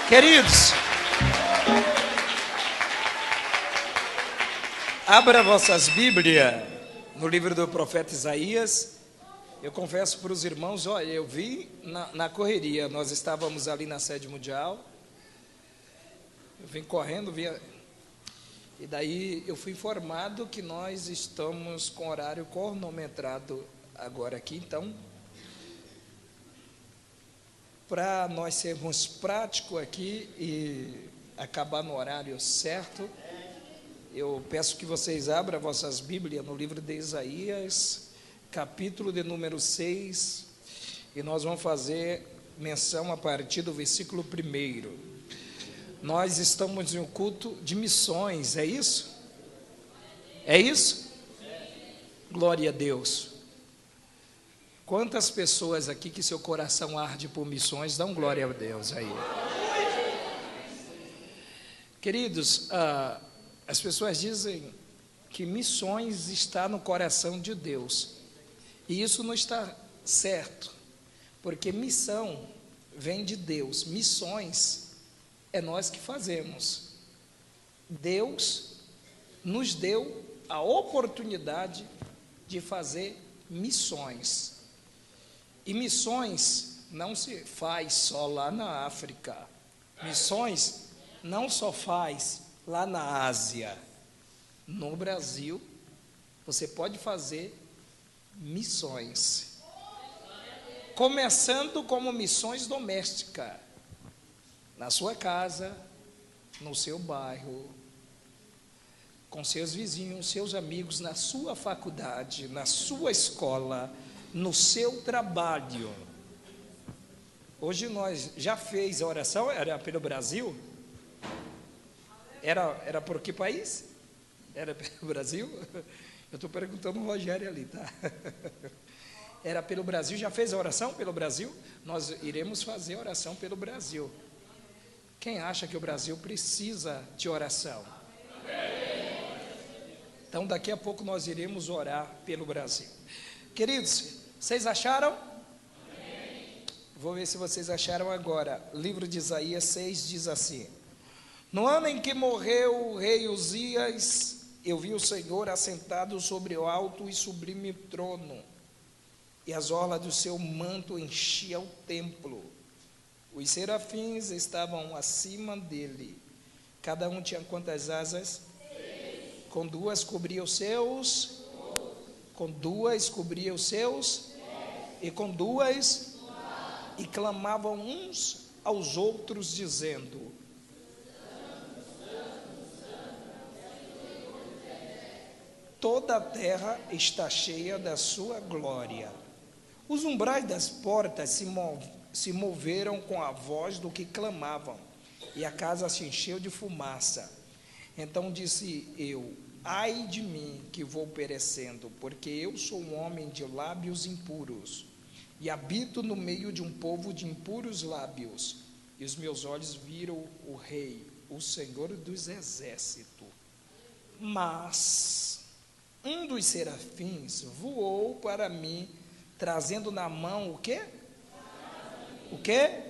Queridos, abra vossas Bíblias no livro do profeta Isaías. Eu confesso para os irmãos, olha, eu vi na correria, nós estávamos ali na sede mundial, eu vim correndo, e daí eu fui informado que nós estamos com horário cronometrado agora aqui, então, para nós sermos práticos aqui e acabar no horário certo, eu peço que vocês abram vossas Bíblias no livro de Isaías, capítulo de número 6, e nós vamos fazer menção a partir do versículo 1. Nós estamos em um culto de missões, é isso? É isso? Glória a Deus. Quantas pessoas aqui que seu coração arde por missões, dão glória a Deus aí. Queridos, as pessoas dizem que missões está no coração de Deus, e isso não está certo, porque missão vem de Deus, missões é nós que fazemos. Deus nos deu a oportunidade de fazer missões, e missões não se faz só lá na África, missões não só faz lá na Ásia. No Brasil, você pode fazer missões, começando como missões domésticas, na sua casa, no seu bairro, com seus vizinhos, seus amigos, na sua faculdade, na sua escola, no seu trabalho. Hoje nós já fez a oração, era pelo Brasil? Era por que país? Era pelo Brasil? Eu estou perguntando ao Rogério ali, tá? Era pelo Brasil, já fez a oração pelo Brasil? Nós iremos fazer a oração pelo Brasil. Quem acha que o Brasil precisa de oração? Então daqui a pouco nós iremos orar pelo Brasil. Queridos, vocês acharam? Vou ver se vocês acharam agora. Livro de Isaías 6 diz assim: no ano em que morreu o rei Uzias, eu vi o Senhor assentado sobre o alto e sublime trono, e as orlas do seu manto enchiam o templo. Os serafins estavam acima dele, cada um tinha quantas asas? 6. Com duas cobria os seus, com duas cobria os seus, 10. E com duas, e clamavam uns aos outros, dizendo: toda a terra está cheia da sua glória. Os umbrais das portas se moveram com a voz do que clamavam, e a casa se encheu de fumaça. Então disse eu: ai de mim, que vou perecendo, porque eu sou um homem de lábios impuros, e habito no meio de um povo de impuros lábios, e os meus olhos viram o Rei, o Senhor dos exércitos. Mas um dos serafins voou para mim, trazendo na mão o quê? O quê?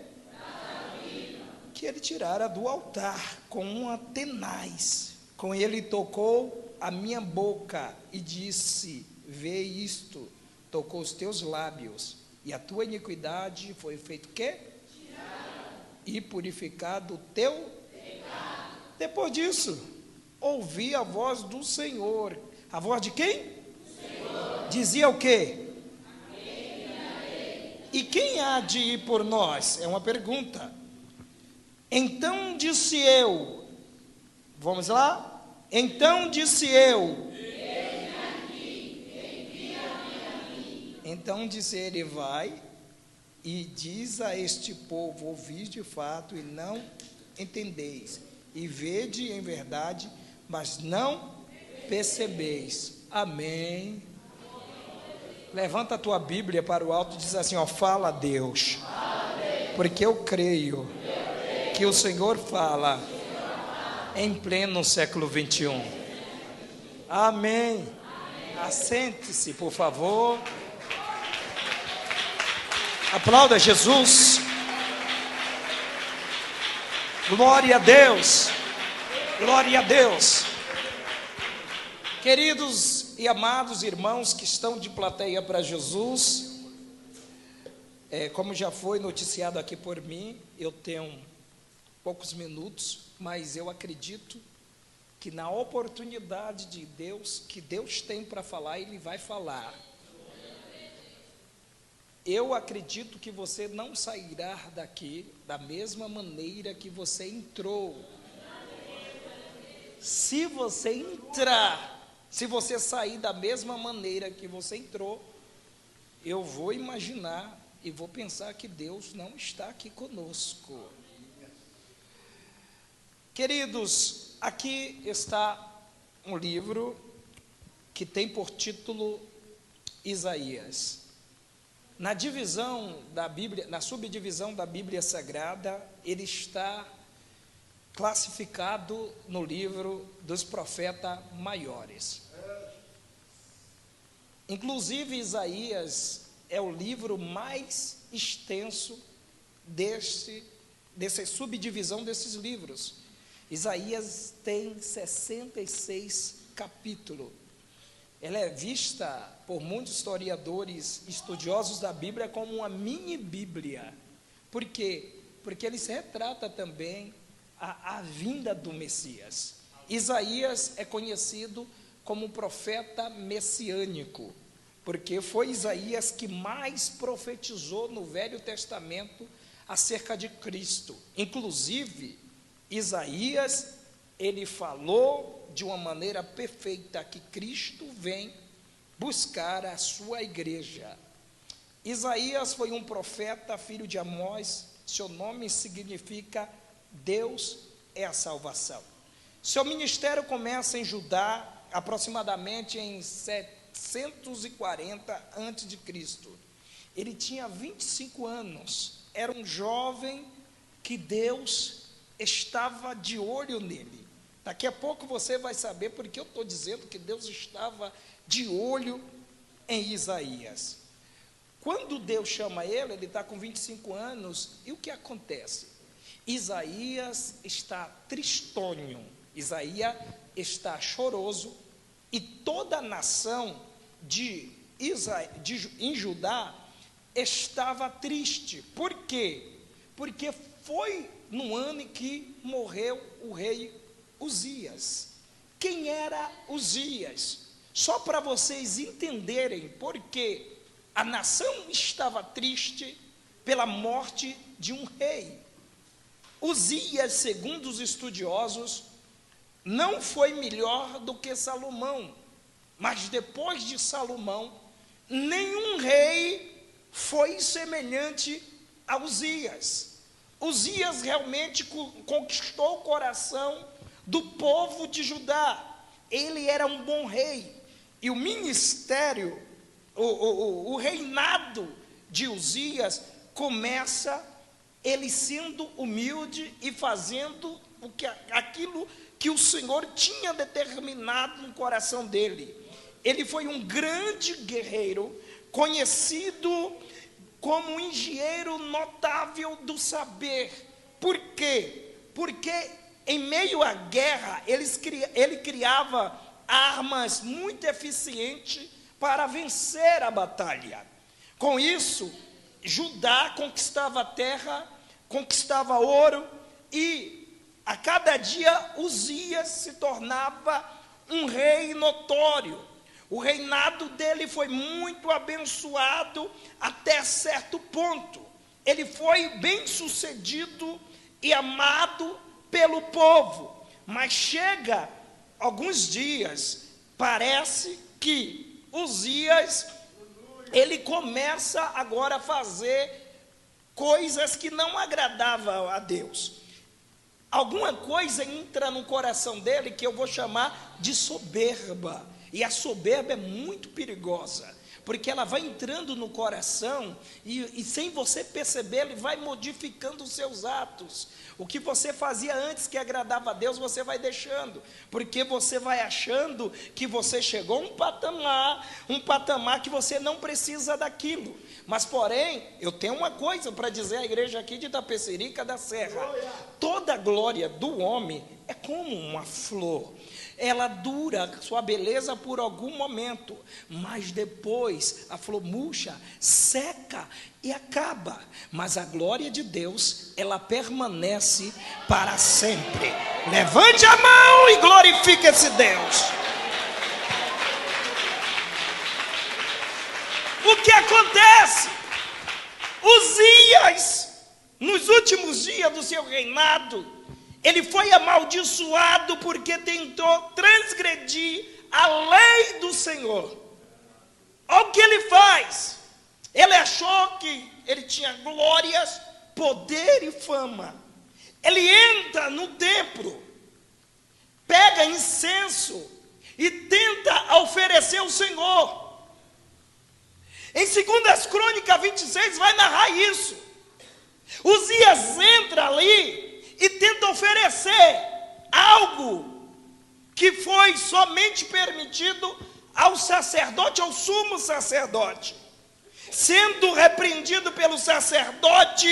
Que ele tirara do altar com uma tenaz. Com ele tocou a minha boca e disse: vê isto, tocou os teus lábios, e a tua iniquidade foi feito o quê? E purificado o teu pecado. Depois disso, ouvi a voz do Senhor. A voz de quem? Senhor. Dizia o quê? E quem há de ir por nós? É uma pergunta. Então disse eu, vamos lá? Então disse eu, então disse ele: vai e diz a este povo: ouvis de fato e não entendeis, e vede em verdade, mas não percebeis. Amém. Levanta a tua Bíblia para o alto e diz assim, ó: fala, Deus, porque eu creio que o Senhor fala em pleno século 21. Amém. Assente-se, por favor. Aplauda Jesus. Glória a Deus. Glória a Deus. Queridos e amados irmãos que estão de plateia para Jesus, como já foi noticiado aqui por mim, eu tenho poucos minutos, mas eu acredito que na oportunidade de Deus, que Deus tem para falar, Ele vai falar. Eu acredito que você não sairá daqui da mesma maneira que você entrou. Se você entrar, se você sair da mesma maneira que você entrou, eu vou imaginar e vou pensar que Deus não está aqui conosco. Queridos, aqui está um livro que tem por título Isaías. Na divisão da Bíblia, na subdivisão da Bíblia Sagrada, ele está classificado no livro dos profetas maiores. Inclusive, Isaías é o livro mais extenso dessa subdivisão desses livros. Isaías tem 66 capítulos. Ela é vista por muitos historiadores, estudiosos da Bíblia, como uma mini Bíblia. Por quê? Porque ele se retrata também a vinda do Messias. Isaías é conhecido como profeta messiânico, porque foi Isaías que mais profetizou no Velho Testamento acerca de Cristo. Inclusive, Isaías, ele falou de uma maneira perfeita que Cristo vem buscar a sua igreja. Isaías foi um profeta, filho de Amós. Seu nome significa Deus é a salvação. Seu ministério começa em Judá, aproximadamente em 740 a.C. Ele tinha 25 anos, era um jovem que Deus estava de olho nele. Daqui a pouco você vai saber porque eu estou dizendo que Deus estava de olho em Isaías. Quando Deus chama ele está com 25 anos, e o que acontece? Isaías está tristonho, Isaías está choroso, e toda a nação em Judá estava triste. Por quê? Porque foi no ano em que morreu o rei Uzias. Quem era Uzias? Só para vocês entenderem porque a nação estava triste pela morte de um rei. Uzias, segundo os estudiosos, não foi melhor do que Salomão, mas depois de Salomão, nenhum rei foi semelhante a Uzias. Uzias realmente conquistou o coração do povo de Judá. Ele era um bom rei, e o ministério, o reinado de Uzias começa ele sendo humilde e fazendo aquilo que o Senhor tinha determinado no coração dele. Ele foi um grande guerreiro, conhecido como um engenheiro notável do saber. Por quê? Porque em meio à guerra, ele criava armas muito eficientes para vencer a batalha. Com isso, Judá conquistava a terra, conquistava ouro, e a cada dia Uzias se tornava um rei notório. O reinado dele foi muito abençoado até certo ponto. Ele foi bem sucedido e amado pelo povo, mas chega alguns dias, parece que Uzias, ele começa agora a fazer coisas que não agradavam a Deus. Alguma coisa entra no coração dele que eu vou chamar de soberba, e a soberba é muito perigosa, porque ela vai entrando no coração e sem você perceber, ele vai modificando os seus atos. O que você fazia antes que agradava a Deus, você vai deixando, porque você vai achando que você chegou a um patamar que você não precisa daquilo. Mas porém, eu tenho uma coisa para dizer à igreja aqui de Itapecerica da Serra: toda a glória do homem é como uma flor. Ela dura sua beleza por algum momento, mas depois a flor murcha, seca e acaba. Mas a glória de Deus, ela permanece para sempre. Levante a mão e glorifique esse Deus. O que acontece? Uzias, nos últimos dias do seu reinado, ele foi amaldiçoado porque tentou transgredir a lei do Senhor. Olha o que ele faz. Ele achou que ele tinha glórias, poder e fama. Ele entra no templo, pega incenso e tenta oferecer ao Senhor. Em 2 Crônicas 26 vai narrar isso. Uzias entra ali e tenta oferecer algo que foi somente permitido ao sacerdote, ao sumo sacerdote. Sendo repreendido pelo sacerdote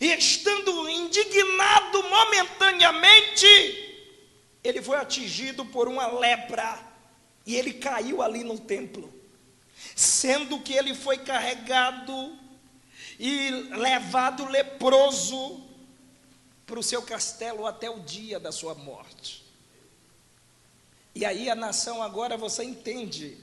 e estando indignado momentaneamente, ele foi atingido por uma lepra e ele caiu ali no templo. Sendo que ele foi carregado e levado leproso para o seu castelo até o dia da sua morte. E aí a nação, agora você entende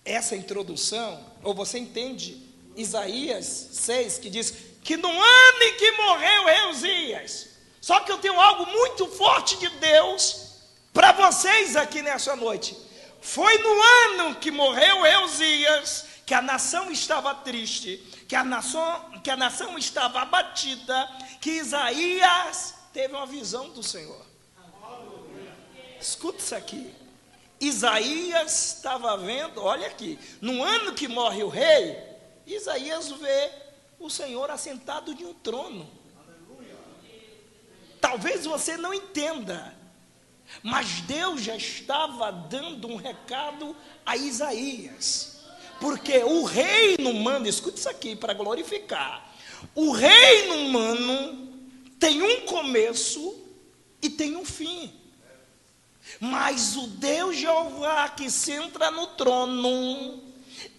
essa introdução, ou você entende Isaías 6, que diz que no ano em que morreu o rei Uzias. Só que eu tenho algo muito forte de Deus para vocês aqui nessa noite. Foi no ano que morreu o rei Uzias, que a nação estava triste, que a nação estava abatida, que Isaías teve uma visão do Senhor. Escuta isso aqui. Isaías estava vendo, olha aqui, no ano que morre o rei, Isaías vê o Senhor assentado de um trono. Talvez você não entenda, mas Deus já estava dando um recado a Isaías. Porque o reino humano, escuta isso aqui para glorificar. O reino humano tem um começo e tem um fim. Mas o Deus Jeová que se entra no trono,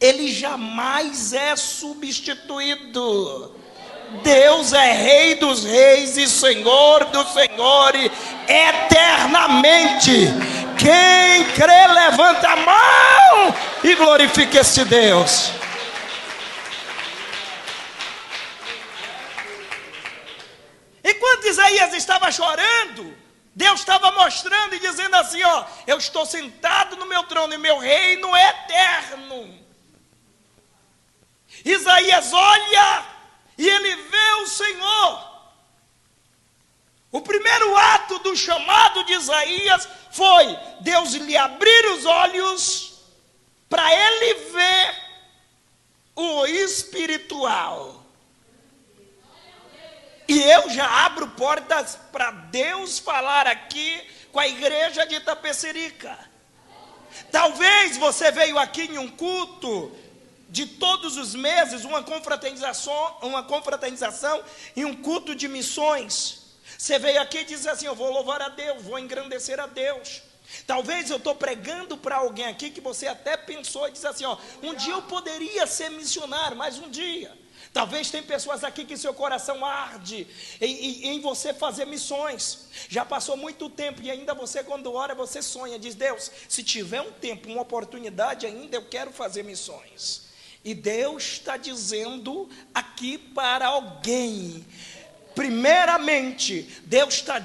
ele jamais é substituído. Deus é Rei dos reis e Senhor dos senhores eternamente. Quem crê, levanta a mão e glorifique este Deus. Enquanto Isaías estava chorando, Deus estava mostrando e dizendo assim, ó, eu estou sentado no meu trono e meu reino é eterno. Isaías olha e ele vê o Senhor. O primeiro ato do chamado de Isaías foi Deus lhe abrir os olhos para ele ver o espiritual. E eu já abro portas para Deus falar aqui com a igreja de Itapecerica. Talvez você veio aqui em um culto de todos os meses, uma confraternização e um culto de missões. Você veio aqui e diz assim, eu vou louvar a Deus, vou engrandecer a Deus. Talvez eu estou pregando para alguém aqui que você até pensou e diz assim, ó, um dia eu poderia ser missionário, mas um dia. Talvez tem pessoas aqui que seu coração arde em você fazer missões. Já passou muito tempo e ainda você, quando ora, você sonha, diz, Deus, se tiver um tempo, uma oportunidade ainda, eu quero fazer missões. E Deus está dizendo aqui para alguém, primeiramente, Deus está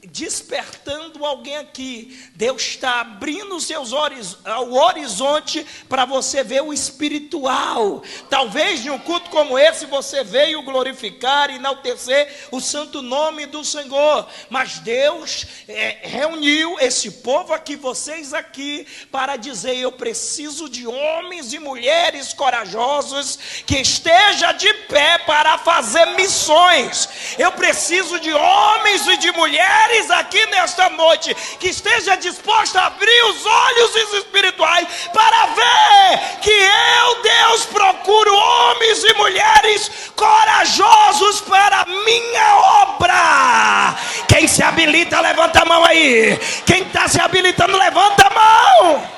despertando alguém aqui. Deus está abrindo os seus o horizonte para você ver o espiritual. Talvez em um culto como esse você veio glorificar e enaltecer o santo nome do Senhor. Mas Deus reuniu esse povo aqui, vocês aqui, para dizer: eu preciso de homens e mulheres corajosos que estejam de pé para fazer missões. Eu preciso de homens e de mulheres aqui nesta noite que esteja disposto a abrir os olhos espirituais para ver que eu, Deus, procuro homens e mulheres corajosos para a minha obra. Quem se habilita, levanta a mão aí. Quem está se habilitando, levanta a mão.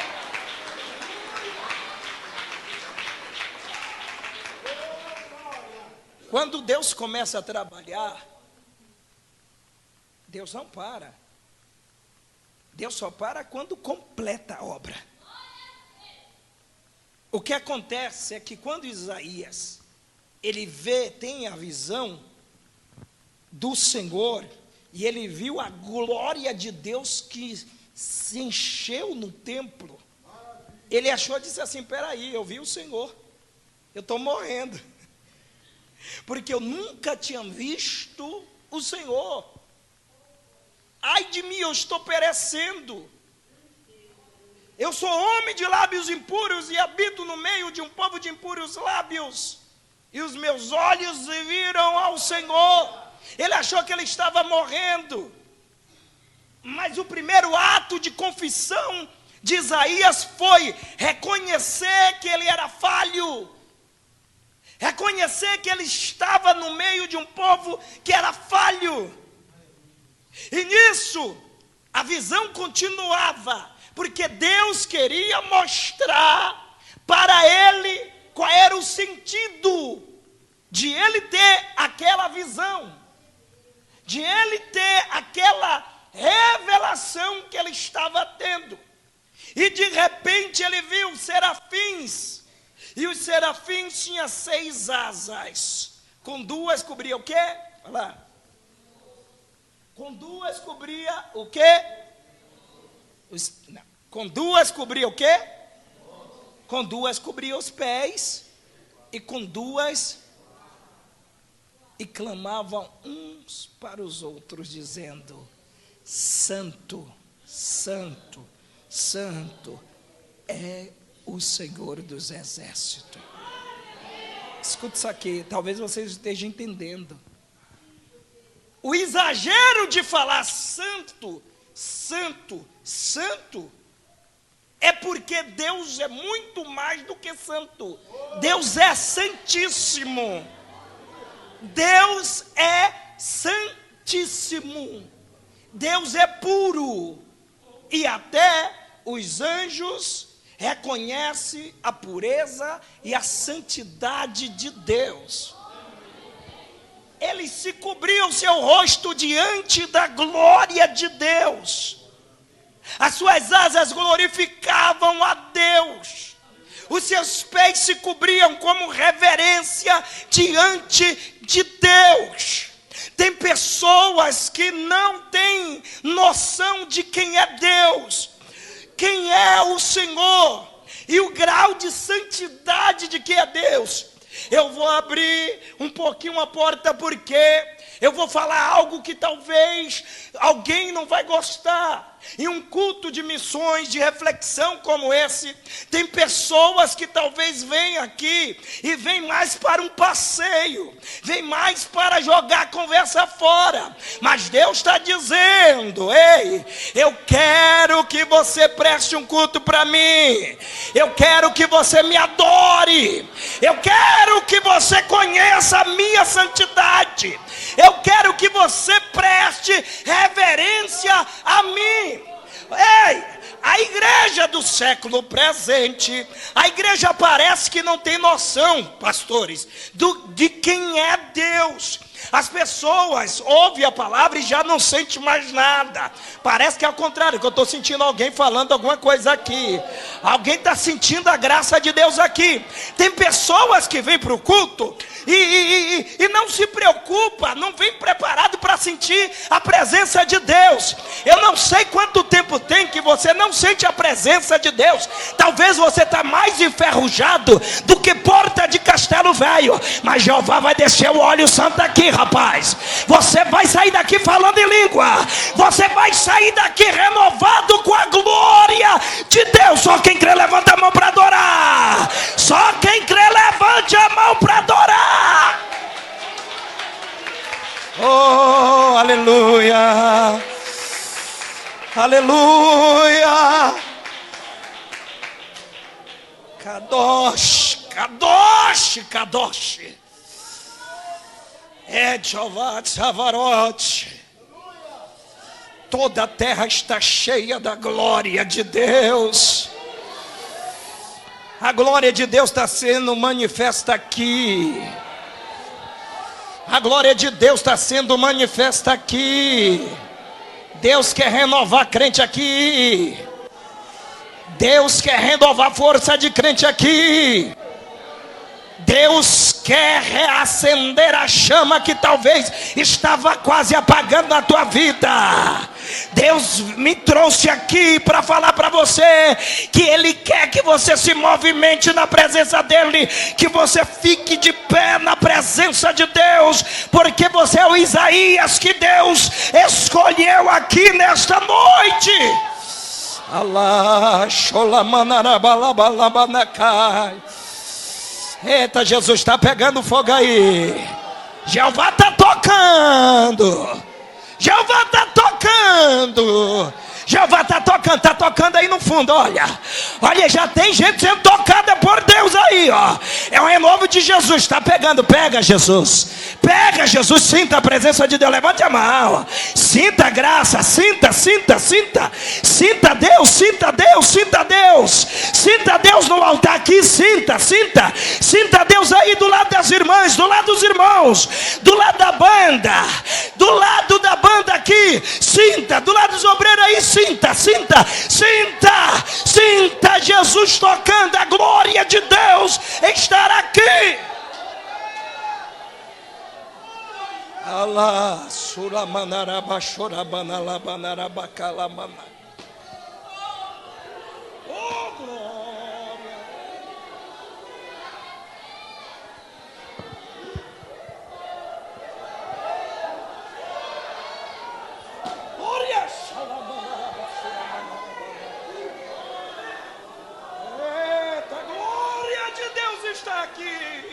Quando Deus começa a trabalhar, Deus não para. Deus só para quando completa a obra. O que acontece é que quando Isaías, ele tem a visão do Senhor, e ele viu a glória de Deus que se encheu no templo, ele achou, disse assim: peraí, eu vi o Senhor, eu estou morrendo, porque eu nunca tinha visto o Senhor. Ai de mim, eu estou perecendo. Eu sou homem de lábios impuros e habito no meio de um povo de impuros lábios. E os meus olhos viram ao Senhor. Ele achou que ele estava morrendo. Mas o primeiro ato de confissão de Isaías foi reconhecer que ele era falho. Reconhecer que ele estava no meio de um povo que era falho. E nisso, a visão continuava, porque Deus queria mostrar para ele qual era o sentido de ele ter aquela visão, de ele ter aquela revelação que ele estava tendo. E de repente ele viu serafins, e os serafins tinham 6 asas, com 2 cobria o quê? Olha lá. Com 2 cobria o quê? Com 2 cobria o quê? Com 2 cobria os pés, e com 2, e clamavam uns para os outros, dizendo: Santo, Santo, Santo é o Senhor dos Exércitos. Escuta isso aqui, talvez vocês estejam entendendo. O exagero de falar santo, santo, santo, é porque Deus é muito mais do que santo. Deus é santíssimo. Deus é santíssimo. Deus é puro. E até os anjos reconhecem a pureza e a santidade de Deus. Eles se cobriam seu rosto diante da glória de Deus. As suas asas glorificavam a Deus. Os seus pés se cobriam como reverência diante de Deus. Tem pessoas que não têm noção de quem é Deus, quem é o Senhor e o grau de santidade de quem é Deus. Eu vou abrir um pouquinho a porta porque eu vou falar algo que talvez alguém não vai gostar. Em um culto de missões, de reflexão como esse, tem pessoas que talvez venham aqui e vêm mais para um passeio, vêm mais para jogar a conversa fora. Mas Deus está dizendo: ei, eu quero que você preste um culto para mim, eu quero que você me adore, eu quero que você conheça a minha santidade, eu quero que você preste reverência a mim. Ei, A igreja do século presente, a igreja parece que não tem noção, pastores, de quem é Deus. As pessoas ouvem a palavra e já não sentem mais nada. Parece que é ao contrário, que eu estou sentindo alguém falando alguma coisa aqui. Alguém está sentindo a graça de Deus aqui. Tem pessoas que vêm para o culto e não se preocupa, não vem preparado para sentir a presença de Deus. Eu não sei quanto tempo tem que você não sente a presença de Deus. Talvez você está mais enferrujado do que porta de castelo velho. Mas Jeová vai descer o óleo santo aqui, rapaz. Você vai sair daqui falando em língua. Você vai sair daqui renovado com a glória de Deus. Só quem crê levanta a mão para adorar. Só quem crê levante a mão para adorar. Oh, aleluia. Aleluia. Kadosh, Kadosh, Kadosh. Jeová Tsavarot. Toda a terra está cheia da glória de Deus. A glória de Deus está sendo manifesta aqui. A glória de Deus está sendo manifesta aqui. Deus quer renovar crente aqui. Deus quer renovar força de crente aqui. Deus quer reacender a chama que talvez estava quase apagando na tua vida. Deus me trouxe aqui para falar para você que Ele quer que você se movimente na presença dEle, que você fique de pé na presença de Deus, porque você é o Isaías que Deus escolheu aqui nesta noite. Allah, sholamanarabalabalabanacai. Eita, Jesus está pegando fogo aí. Jeová está tocando. Jeová está tocando. Jeová está tocando aí no fundo, olha. Olha, já tem gente sendo tocada por Deus aí, ó. É um renovo de Jesus, está pegando, pega Jesus. Pega Jesus, sinta a presença de Deus, levante a mão. Sinta a graça, sinta. Sinta Deus, sinta Deus, sinta Deus. Sinta Deus no altar aqui, sinta. Sinta Deus aí do lado das irmãs, do lado dos irmãos, do lado da banda, do lado da banda aqui. Sinta, do lado dos obreiros aí, sinta Jesus tocando, a glória de Deus estará aqui. Allah suramanaraba shorabanalabanarabakalamana. Oh, glória. Glória. Eita, glória de Deus está aqui.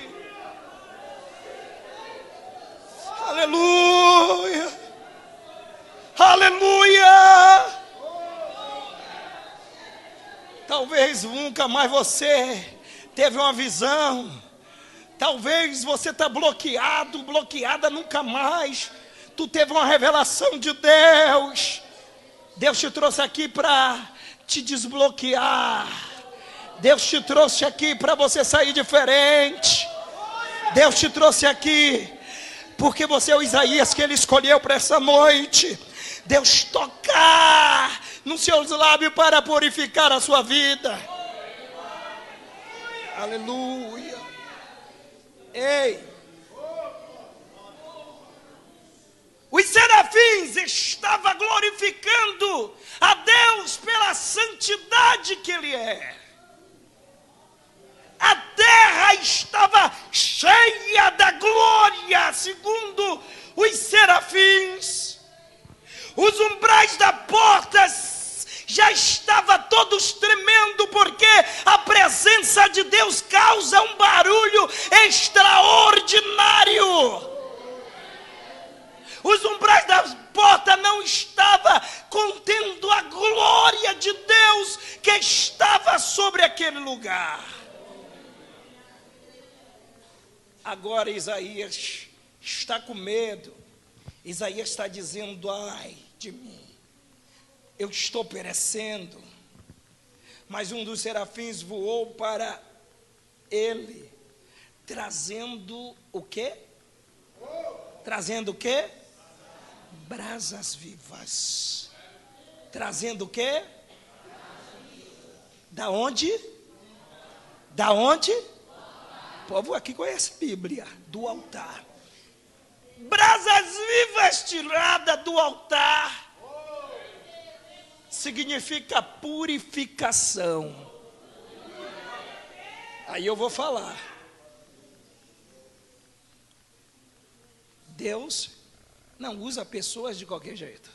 Aleluia. Aleluia. Talvez nunca mais você teve uma visão. Talvez você está bloqueada nunca mais. Tu teve uma revelação de Deus. Deus te trouxe aqui para te desbloquear. Deus te trouxe aqui para você sair diferente. Deus te trouxe aqui porque você é o Isaías que Ele escolheu para essa noite. Deus tocar nos seus lábios para purificar a sua vida. Aleluia. Ei. Os serafins estavam glorificando a Deus pela santidade que Ele é. A terra estava cheia da glória, segundo os serafins. Os umbrais da porta já estavam todos tremendo, porque a presença de Deus causa um barulho extraordinário. Os umbrais da porta não estavam contendo a glória de Deus que estava sobre aquele lugar. Agora Isaías está com medo. Isaías está dizendo: ai de mim, eu estou perecendo. Mas um dos serafins voou para ele, trazendo o quê? Trazendo o quê? Brasas vivas. Trazendo o quê? Da onde? Da onde? O povo aqui conhece a Bíblia. Do altar. Brasas vivas tiradas do altar. Significa purificação. Aí eu vou falar. Deus não usa pessoas de qualquer jeito.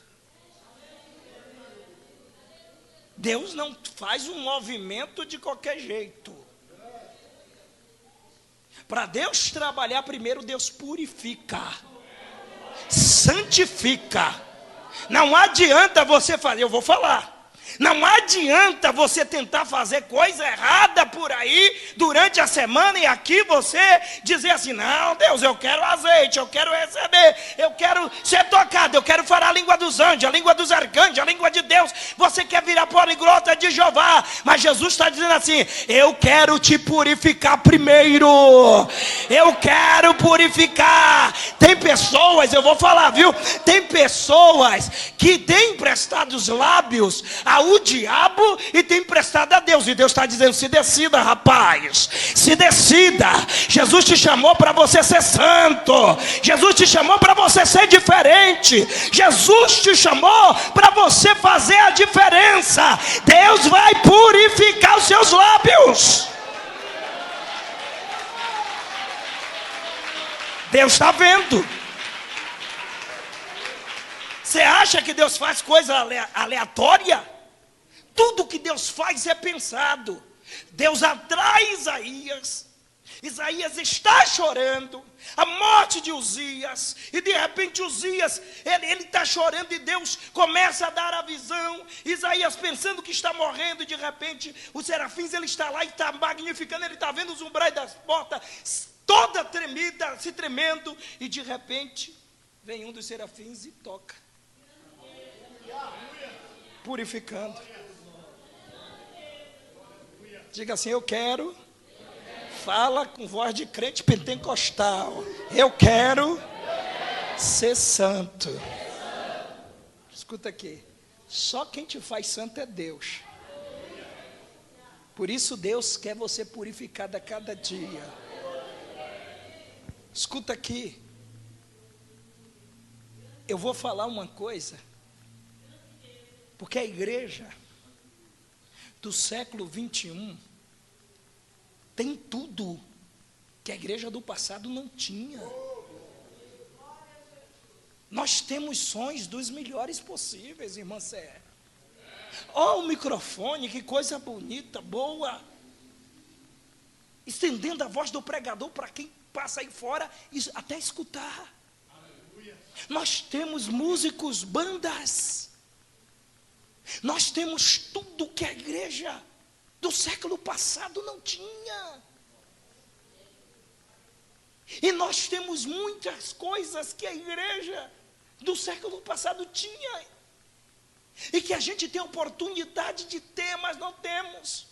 Deus não faz um movimento de qualquer jeito. Para Deus trabalhar, primeiro Deus purifica, santifica. Não adianta você fazer, eu vou falar. Não adianta você tentar fazer coisa errada por aí durante a semana e aqui você dizer assim: não, Deus, eu quero azeite, eu quero receber, eu quero ser tocado, eu quero falar a língua dos anjos, a língua dos arcanjos, a língua de Deus. Você quer virar poliglota de Jeová, mas Jesus está dizendo assim: eu quero te purificar primeiro. Eu quero purificar. Tem pessoas, eu vou falar, viu? Tem pessoas que têm emprestado os lábios ao diabo e tem emprestado a Deus. E Deus está dizendo: se decida, rapaz, se decida. Jesus te chamou para você ser santo. Jesus te chamou para você ser diferente. Jesus te chamou para você fazer a diferença. Deus vai purificar os seus lábios. Deus está vendo. Você acha que Deus faz coisa aleatória? Tudo que Deus faz é pensado. Deus atrai Isaías. Isaías está chorando a morte de Uzias. E de repente Uzias, ele está chorando e Deus começa a dar a visão. Isaías pensando que está morrendo. E de repente os serafins, ele está lá e está magnificando. Ele está vendo os umbrais das portas toda tremida, se tremendo. E de repente vem um dos serafins e toca, purificando. Diga assim: eu quero. Fala com voz de crente pentecostal: eu quero ser santo. Escuta aqui. Só quem te faz santo é Deus. Por isso Deus quer você purificado a cada dia. Escuta aqui. Eu vou falar uma coisa. Porque a igreja do século 21 tem tudo que a igreja do passado não tinha. Nós temos sons dos melhores possíveis, irmã Sé. Ó, o microfone, que coisa bonita, boa. Estendendo a voz do pregador para quem passa aí fora até escutar. Nós temos músicos, bandas. Nós temos tudo que a igreja do século passado não tinha. E nós temos muitas coisas que a igreja do século passado tinha. E que a gente tem oportunidade de ter, mas não temos.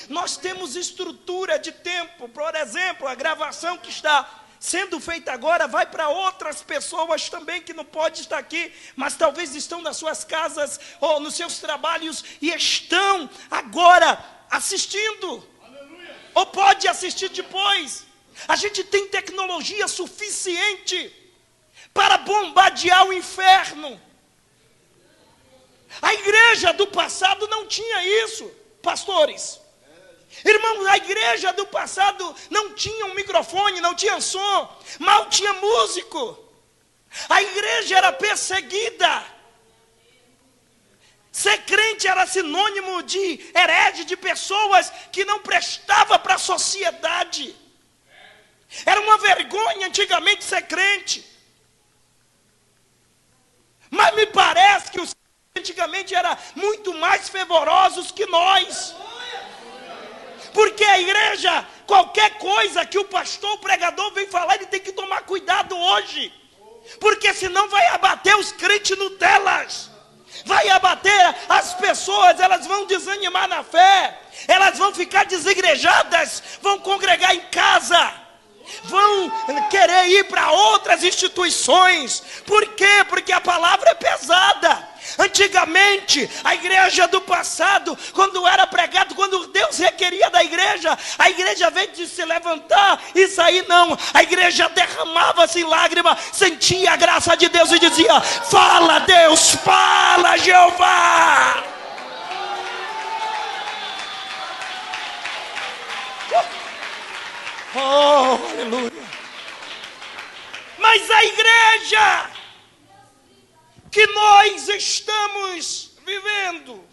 Nós temos estrutura de tempo. Por exemplo, a gravação que está sendo feita agora vai para outras pessoas também que não podem estar aqui, mas talvez estão nas suas casas ou nos seus trabalhos e estão agora assistindo. Aleluia. Ou pode assistir depois. A gente tem tecnologia suficiente para bombardear o inferno. A igreja do passado não tinha isso, pastores. Irmãos, a igreja do passado não tinha um microfone, não tinha som, mal tinha músico. A igreja era perseguida. Ser crente era sinônimo de herege, de pessoas que não prestavam para a sociedade. Era uma vergonha antigamente ser crente. Mas me parece que os antigamente eram muito mais fervorosos que nós. Porque a igreja, qualquer coisa que o pastor, o pregador vem falar, ele tem que tomar cuidado hoje. Porque senão vai abater os crentes Nutelas. vai abater as pessoas, elas vão desanimar na fé, elas vão ficar desigrejadas, vão congregar em casa, vão querer ir para outras instituições. Por quê? Porque a palavra é pesada. Antigamente, a igreja do passado, quando era pregado, quando Deus requeria da igreja, a igreja, ao invés de se levantar e sair, não, a igreja derramava-se em lágrima, sentia a graça de Deus e dizia: fala Deus, fala Jeová. Oh, aleluia. Mas a igreja que nós estamos vivendo,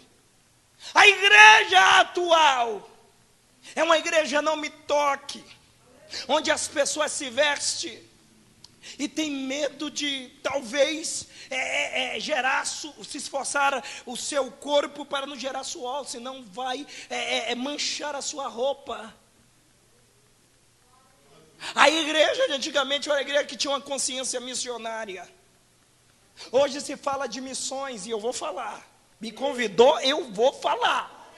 a igreja atual, é uma igreja não me toque, onde as pessoas se vestem e tem medo de talvez se esforçar o seu corpo para não gerar suor, senão vai manchar a sua roupa. A igreja de antigamente era uma igreja que tinha uma consciência missionária. Hoje se fala de missões e eu vou falar. Me convidou, eu vou falar.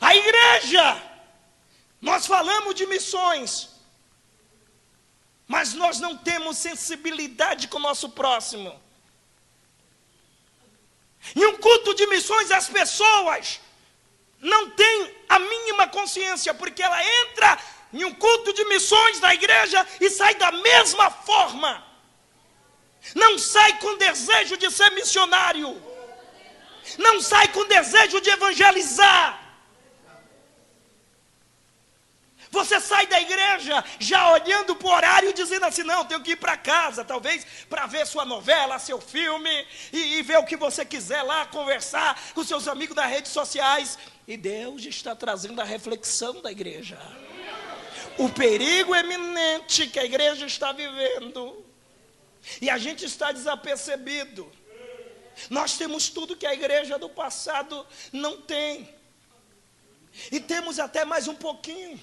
A igreja, nós falamos de missões, mas nós não temos sensibilidade com o nosso próximo. Em um culto de missões, as pessoas não têm a mínima consciência, porque ela entra em um culto de missões da igreja e sai da mesma forma. Não sai com desejo de ser missionário, não sai com desejo de evangelizar. Você sai da igreja já olhando para o horário, dizendo assim: não, tenho que ir para casa, talvez para ver sua novela, seu filme, e ver o que você quiser lá, conversar com seus amigos das redes sociais. E Deus está trazendo a reflexão da igreja, o perigo eminente que a igreja está vivendo, e a gente está desapercebido. Nós temos tudo que a igreja do passado não tem, e temos até mais um pouquinho.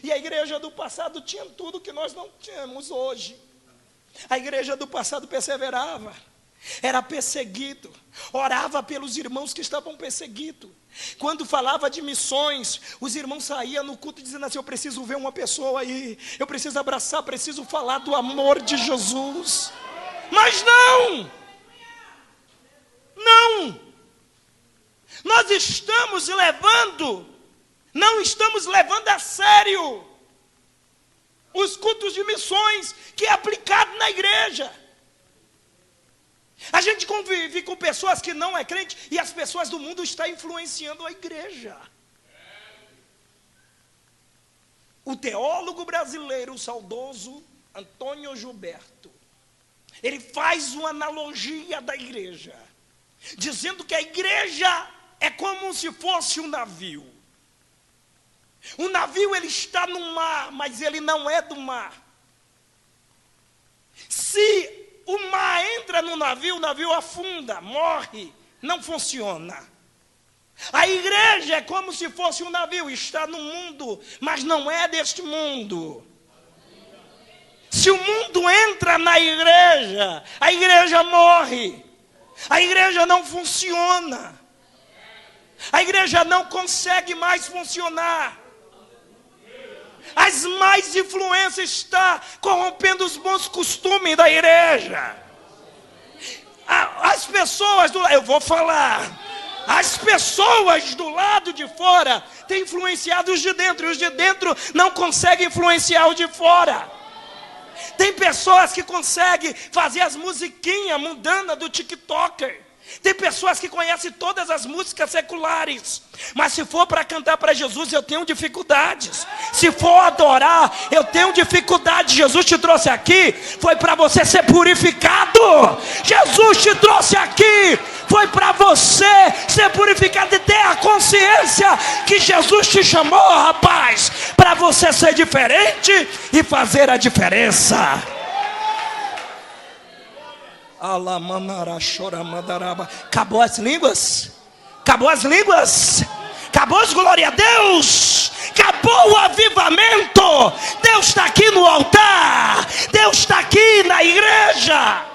E a igreja do passado tinha tudo que nós não temos hoje. A igreja do passado perseverava, era perseguido, orava pelos irmãos que estavam perseguidos. Quando falava de missões, os irmãos saíam no culto dizendo assim: eu preciso ver uma pessoa aí, eu preciso abraçar, preciso falar do amor de Jesus. Mas não, nós não estamos levando a sério os cultos de missões que é aplicado na igreja. A gente convive com pessoas que não é crente, e as pessoas do mundo estão influenciando a igreja. O teólogo brasileiro, o saudoso Antônio Gilberto, ele faz uma analogia da igreja, dizendo que a igreja é como se fosse um navio. O navio, ele está no mar, mas ele não é do mar. Se o mar entra no navio, o navio afunda, morre, não funciona. A igreja é como se fosse um navio, está no mundo, mas não é deste mundo. Se o mundo entra na igreja, a igreja morre, a igreja não funciona, a igreja não consegue mais funcionar. As más influências estão corrompendo os bons costumes da igreja. As pessoas eu vou falar. As pessoas do lado de fora têm influenciado os de dentro, e os de dentro não conseguem influenciar os de fora. Tem pessoas que conseguem fazer as musiquinhas mundanas do TikToker. Tem pessoas que conhecem todas as músicas seculares, mas se for para cantar para Jesus, eu tenho dificuldades. Se for adorar, eu tenho dificuldade. Jesus te trouxe aqui, foi para você ser purificado. Jesus te trouxe aqui, foi para você ser purificado e ter a consciência que Jesus te chamou, rapaz, para você ser diferente e fazer a diferença. Acabou as línguas? Acabou as línguas? Acabou as glória a Deus? Acabou o avivamento? Deus está aqui no altar, Deus está aqui na igreja.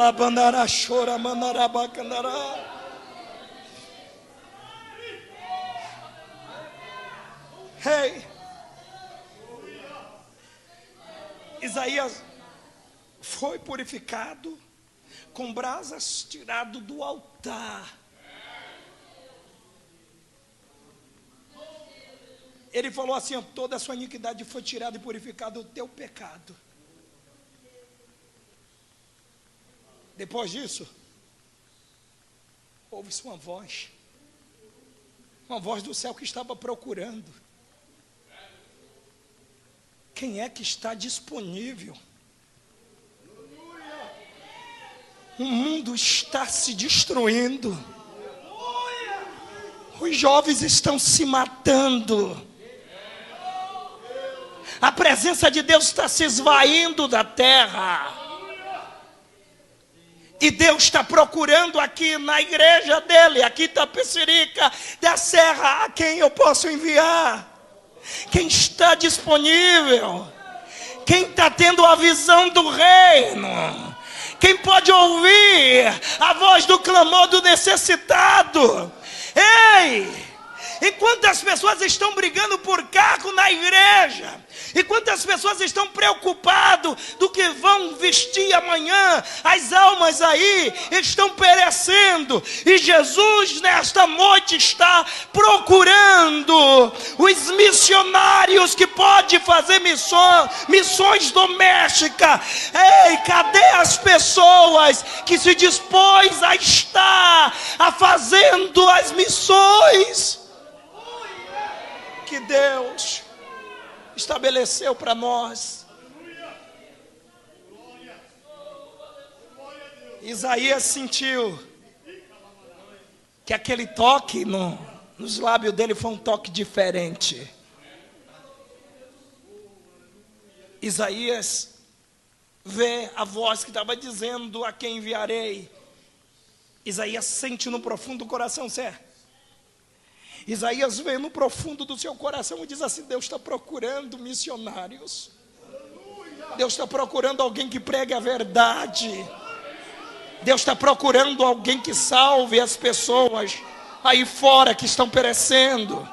Alabandará, chora, manarabacandará. Hey. Isaías foi purificado com brasas tirado do altar. Ele falou assim: toda a sua iniquidade foi tirada e purificado o teu pecado. Depois disso, ouve-se uma voz do céu que estava procurando. Quem é que está disponível? O mundo está se destruindo. Os jovens estão se matando. A presença de Deus está se esvaindo da terra. E Deus está procurando aqui na igreja dele, aqui em Itapecerica da Serra, a quem eu posso enviar. Quem está disponível? Quem está tendo a visão do reino? Quem pode ouvir a voz do clamor do necessitado? Ei! Enquanto as pessoas estão brigando por cargo na igreja, enquanto as pessoas estão preocupadas do que vão vestir amanhã, as almas aí estão perecendo. E Jesus nesta noite está procurando os missionários que podem fazer missões domésticas. Ei, cadê as pessoas que se dispõem a estar fazendo as missões que Deus estabeleceu para nós? Isaías sentiu que aquele toque nos lábios dele foi um toque diferente. Isaías vê a voz que estava dizendo: a quem enviarei? Isaías sente no profundo do coração, certo? Isaías vê no profundo do seu coração e diz assim: Deus está procurando missionários. Deus está procurando alguém que pregue a verdade. Deus está procurando alguém que salve as pessoas aí fora que estão perecendo.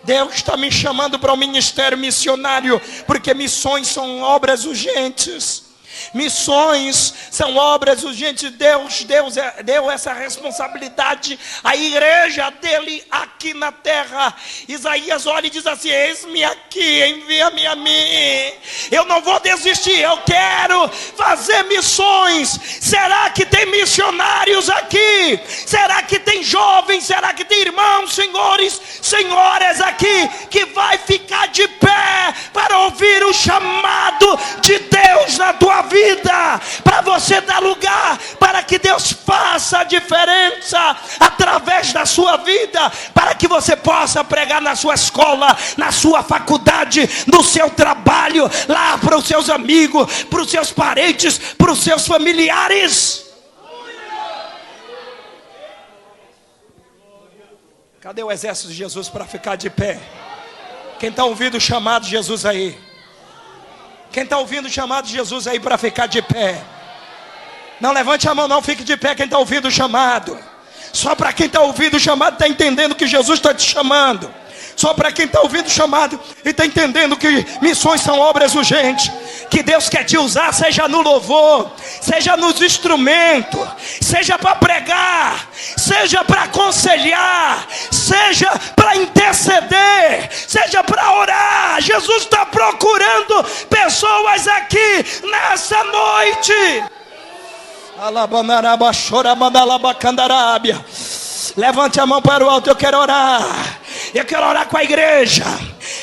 Deus está me chamando para o ministério missionário, porque missões são obras urgentes. Missões são obras urgentes. Deus deu essa responsabilidade à igreja dele aqui na terra. Isaías olha e diz assim: eis-me aqui, envia-me a mim. Eu não vou desistir, eu quero fazer missões. Será que tem missionários aqui? Será que tem jovens? Será que tem irmãos, senhores, senhoras aqui que vai ficar de pé para ouvir o chamado de Deus na tua vida, para você dar lugar para que Deus faça a diferença através da sua vida, para que você possa pregar na sua escola, na sua faculdade, no seu trabalho, lá para os seus amigos, para os seus parentes, para os seus familiares. Cadê o exército de Jesus para ficar de pé? Quem está ouvindo o chamado de Jesus aí? Quem está ouvindo o chamado de Jesus aí para ficar de pé? Não levante a mão, não, fique de pé quem está ouvindo o chamado. Só para quem está ouvindo o chamado está entendendo que Jesus está te chamando. Só para quem está ouvindo o chamado e está entendendo que missões são obras urgentes. Que Deus quer te usar, seja no louvor, seja nos instrumentos, seja para pregar, seja para aconselhar, seja para interceder, seja para orar. Jesus está procurando pessoas aqui nessa noite. Levante a mão para o alto. Eu quero orar. Eu quero orar com a igreja.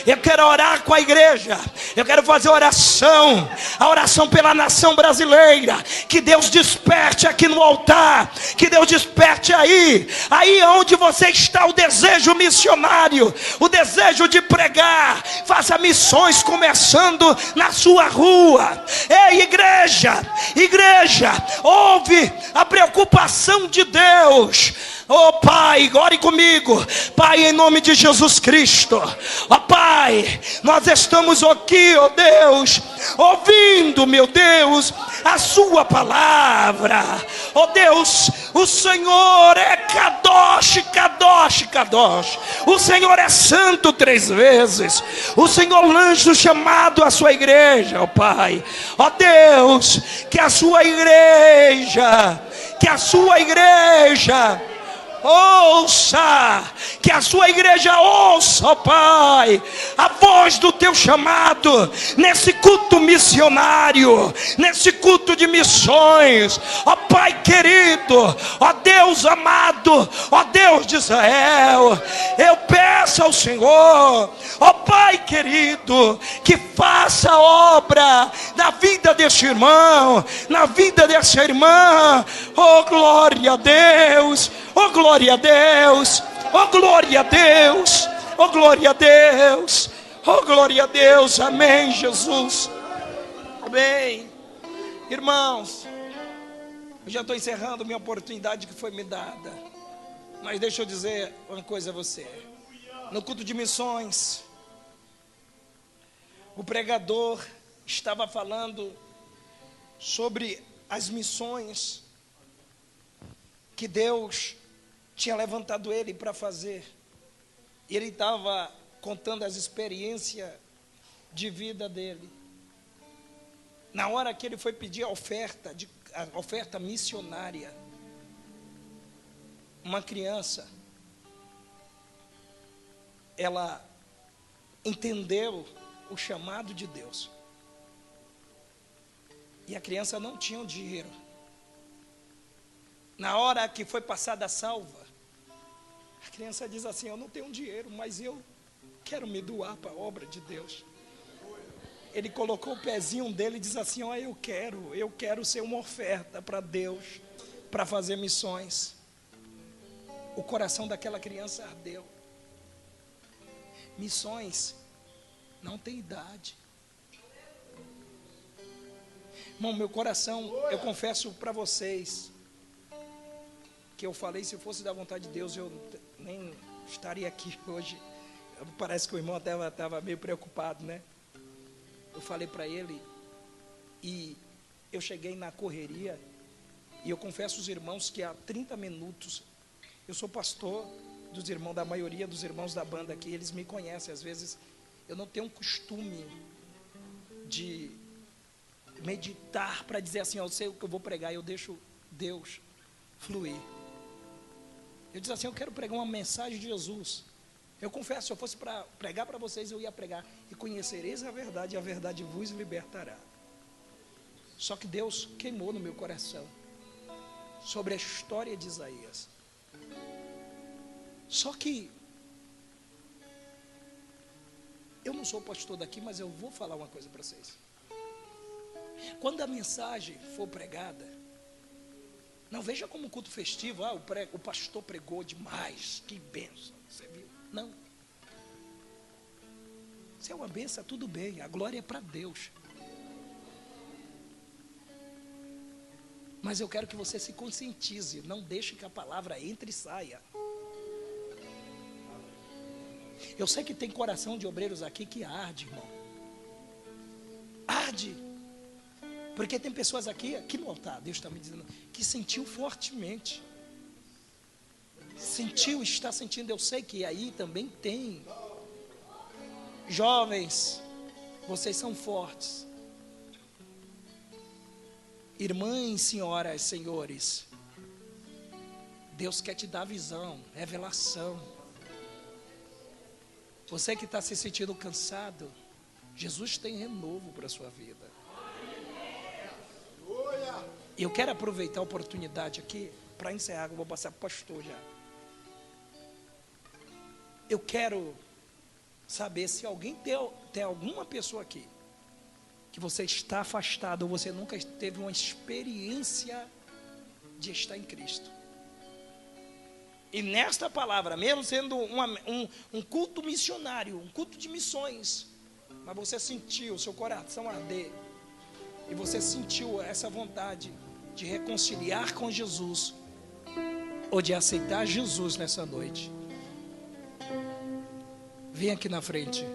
Eu quero orar com a igreja. Eu quero fazer oração. A oração pela nação brasileira. Que Deus desperte aqui no altar. Que Deus desperte aí. Aí onde você está, o desejo missionário. O desejo de pregar. Faça missões começando na sua rua. Ei, igreja. Igreja, ouve a preocupação de Deus. Oh Pai, ore comigo. Pai, em nome de Jesus Cristo. Ó Pai, nós estamos aqui, ó Deus, ouvindo, meu Deus, a sua palavra. Ó Deus, o Senhor é Kadosh, Kadosh, Kadosh. O Senhor é santo 3 vezes. O Senhor lança o chamado à sua igreja, ó Pai. Ó Deus, que a sua igreja ouça, que a sua igreja ouça, ó Pai, a voz do teu chamado, nesse culto missionário, nesse culto de missões, ó Pai querido, ó Deus amado, ó Deus de Israel, eu peço ao Senhor, ó Pai querido, que faça a obra na vida deste irmão, na vida dessa irmã. Oh glória a Deus, oh glória a Deus, oh glória a Deus, oh glória a Deus, oh glória a Deus. Amém, Jesus. Amém. Irmãos, eu já estou encerrando minha oportunidade que foi me dada, mas deixa eu dizer uma coisa a você. No culto de missões, o pregador estava falando sobre as missões que Deus tinha levantado ele para fazer. E ele estava contando as experiências de vida dele. Na hora que ele foi pedir a oferta missionária, uma criança, ela entendeu o chamado de Deus. E a criança não tinha o dinheiro. Na hora que foi passada a salva, a criança diz assim: eu não tenho dinheiro, mas eu quero me doar para a obra de Deus. Ele colocou o pezinho dele e diz assim: ó, eu quero ser uma oferta para Deus, para fazer missões. O coração daquela criança ardeu. Missões não tem idade. Irmão, meu coração, eu confesso para vocês, que eu falei, se fosse da vontade de Deus, eu nem estaria aqui hoje. Parece que o irmão até estava meio preocupado, né? Eu falei para ele, e eu cheguei na correria, e eu confesso aos irmãos que há 30 minutos, eu sou pastor dos irmãos, da maioria dos irmãos da banda aqui, eles me conhecem. Às vezes eu não tenho um costume de meditar para dizer assim: eu sei o que eu vou pregar, eu deixo Deus fluir. Eu disse assim: eu quero pregar uma mensagem de Jesus. Eu confesso, se eu fosse para pregar para vocês, eu ia pregar: e conhecereis a verdade, e a verdade vos libertará. Só que Deus queimou no meu coração sobre a história de Isaías. Só que eu não sou pastor daqui, mas eu vou falar uma coisa para vocês. Quando a mensagem for pregada, não veja como um culto festivo: o pastor pregou demais, que bênção, você viu? Não. Se é uma bênção, tudo bem, a glória é para Deus. Mas eu quero que você se conscientize, não deixe que a palavra entre e saia. Eu sei que tem coração de obreiros aqui que arde, irmão. Arde. Porque tem pessoas aqui no altar, Deus está me dizendo, que sentiu fortemente. Sentiu, está sentindo. Eu sei que aí também tem. Jovens, vocês são fortes. Irmãs, senhoras, senhores, Deus quer te dar visão, revelação. Você que está se sentindo cansado, Jesus tem renovo para a sua vida. Eu quero aproveitar a oportunidade aqui para encerrar, eu vou passar para o pastor já. Eu quero saber se alguém tem alguma pessoa aqui que você está afastado, ou você nunca teve uma experiência de estar em Cristo. E nesta palavra, mesmo sendo um culto missionário, um culto de missões, mas você sentiu o seu coração arder, e você sentiu essa vontade de reconciliar com Jesus, ou de aceitar Jesus nessa noite, vem aqui na frente,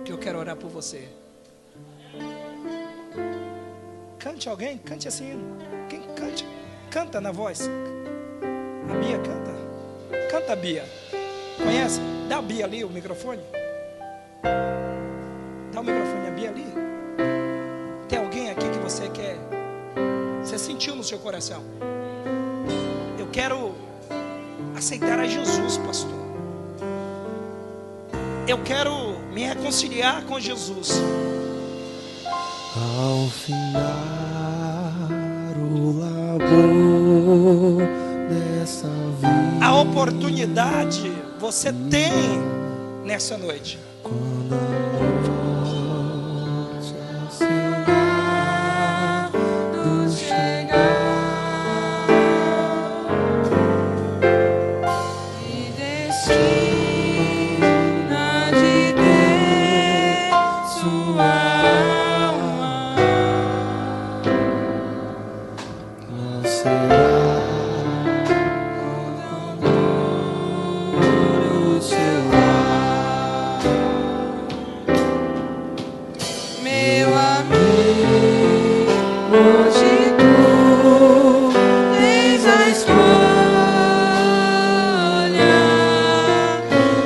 que eu quero orar por você. Cante alguém, cante assim. Quem cante? Canta na voz. A Bia canta. Canta, Bia. Conhece? Dá a Bia ali o microfone. Dá o microfone a Bia ali. Tem alguém aqui que você quer? Você sentiu no seu coração? Eu quero aceitar a Jesus, pastor. Eu quero me reconciliar com Jesus. Ao findar o labor dessa vida, A oportunidade você tem nessa noite. quando a morte ao seu lado chegar, e destina de Deus sua alma, não será o seu lar. meu amigo, hoje tu tens a escolha,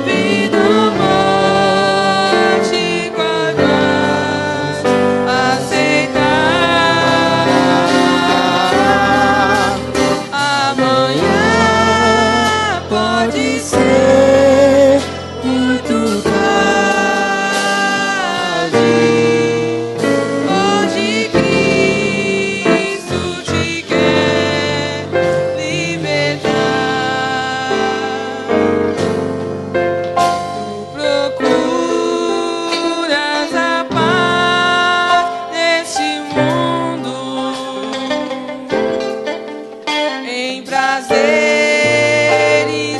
vida ou morte, qual vais aceitar? Amanhã pode ser muito tarde. Hoje Cristo te quer libertar. Tu procuras a paz deste mundo, em prazeres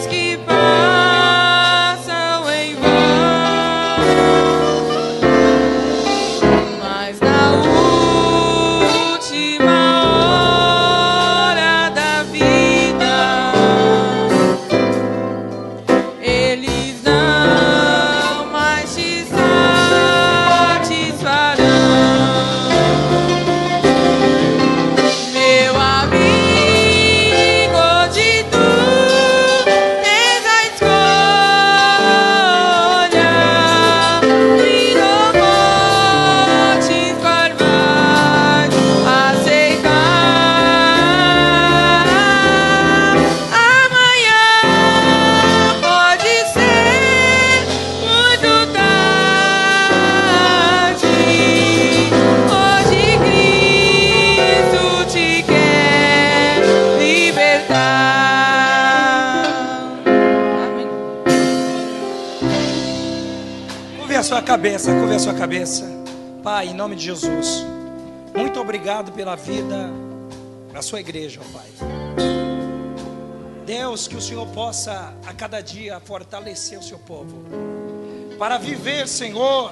que passam em vão, mas na última hora da vida, eles não mais te satisfarão. Meu amigo, hoje tu tens a escolha, vida ou morte, qual vais aceitar? Amanhã pode ser muito tarde. Hoje Cristo te quer libertar. Amém. Curve a sua cabeça, curve a sua cabeça. Pai, em nome de Jesus, muito obrigado pela vida da sua igreja, ó Pai. Deus, que o Senhor possa a cada dia fortalecer o seu povo, para viver, Senhor,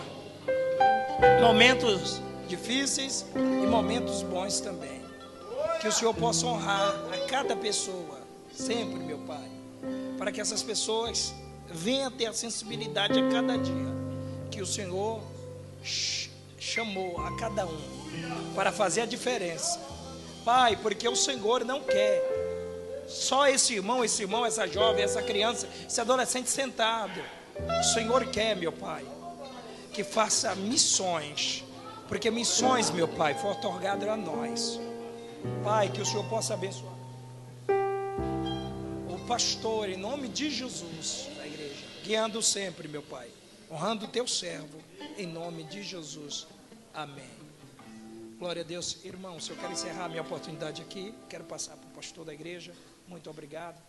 momentos difíceis e momentos bons também. Que o Senhor possa honrar a cada pessoa, sempre, meu Pai, para que essas pessoas venham ter a sensibilidade a cada dia que o Senhor chamou a cada um para fazer a diferença. Pai, porque o Senhor não quer só esse irmão, essa jovem, essa criança, esse adolescente sentado. O Senhor quer, meu Pai, que faça missões, porque missões, meu Pai, foi otorgado a nós. Pai, que o Senhor possa abençoar o pastor, em nome de Jesus, da igreja, guiando sempre, meu Pai, honrando o teu servo, em nome de Jesus, amém. Glória a Deus. Irmãos, eu quero encerrar a minha oportunidade aqui, quero passar para o pastor da igreja. Muito obrigado.